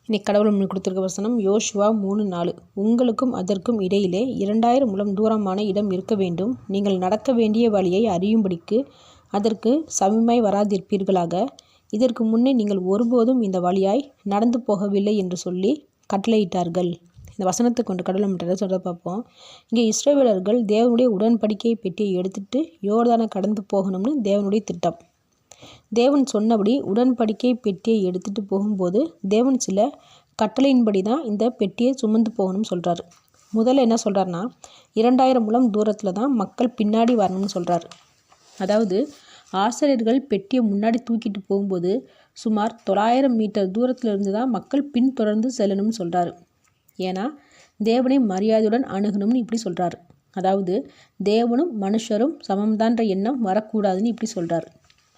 இன்னைக்கு கடவுள் நம்மளுக்கு கொடுத்துருக்க வசனம் யோசுவா 3:4. உங்களுக்கும் அதற்கும் இடையிலே 2000 முழம் தூரமான இடம் இருக்க வேண்டும். நீங்கள் நடக்க வேண்டிய வழியை அறியும்படிக்கு அதற்கு சமீபமாய் வராதிருப்பீர்களாக. இதற்கு முன்னே நீங்கள் ஒருபோதும் இந்த வழியாய் நடந்து போகவில்லை என்று சொல்லி கட்டளையிட்டார்கள். இந்த வசனத்தை கொண்டு கடவுள் நம்மகிட்ட சொல்ல பார்ப்போம். இங்கே இஸ்ரவேலர்கள் தேவனுடைய உடன்படிக்கை பெட்டியை எடுத்துட்டு யோர்தானை கடந்து போகணும்னு தேவனுடைய திட்டம். தேவன் சொன்னபடி உடன்படிக்கை பெட்டியை எடுத்துகிட்டு போகும்போது தேவன் சில கட்டளையின்படி தான் இந்த பெட்டியை சுமந்து போகணும்னு சொல்கிறாரு. முதல்ல என்ன சொல்கிறாருன்னா 2000 முழம் தூரத்தில் தான் மக்கள் பின்னாடி வரணும்னு சொல்கிறாரு. அதாவது ஆசிரியர்கள் பெட்டியை முன்னாடி தூக்கிட்டு போகும்போது சுமார் 900 மீட்டர் தூரத்தில் இருந்து தான் மக்கள் பின்தொடர்ந்து செல்லணும்னு சொல்கிறாரு. ஏன்னா தேவனை மரியாதையுடன் அணுகணும்னு இப்படி சொல்கிறாரு. அதாவது தேவனும் மனுஷரும் சமம்தான்ற எண்ணம் வரக்கூடாதுன்னு இப்படி சொல்கிறாரு.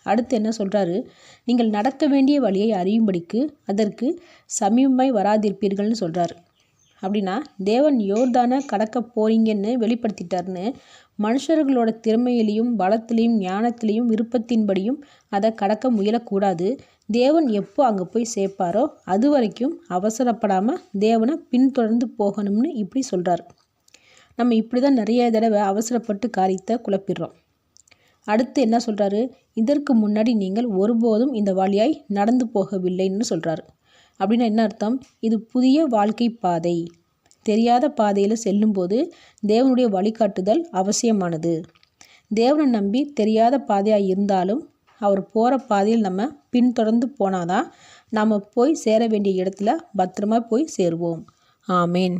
அடுத்து என்ன சொல்கிறாரு, நீங்கள் நடக்க வேண்டிய வழியை அறியும்படிக்கு அதற்கு சமீபமாய் வராதிருப்பீர்கள்னு சொல்கிறாரு. அப்படின்னா தேவன் யோர்தானை கடக்க போறீங்கன்னு வெளிப்படுத்திட்டாருன்னு மனுஷர்களோட திறமையிலையும் பலத்திலையும் ஞானத்திலையும் விருப்பத்தின்படியும் அதை கடக்க முயலக்கூடாது. தேவன் எப்போ அங்கே போய் சேர்ப்பாரோ அது வரைக்கும் அவசரப்படாமல் தேவனை பின்தொடர்ந்து போகணும்னு இப்படி சொல்கிறாரு. நம்ம இப்படி தான் நிறைய தடவை அவசரப்பட்டு காரியத்தை குழப்பிடுறோம். அடுத்து என்ன சொல்கிறாரு, இதற்கு முன்னாடி நீங்கள் ஒருபோதும் இந்த வழியாய் நடந்து போகவில்லைன்னு சொல்கிறாரு. அப்படின்னா என்ன அர்த்தம், இது புதிய வாழ்க்கை பாதை. தெரியாத பாதையில் செல்லும்போது தேவனுடைய வழிகாட்டுதல் அவசியமானது. தேவனை நம்பி தெரியாத பாதையாக இருந்தாலும் அவர் போகிற பாதையில் நம்ம பின்தொடர்ந்து போனாதான் நாம் போய் சேர வேண்டிய இடத்துல பத்திரமா போய் சேருவோம். ஆமேன்.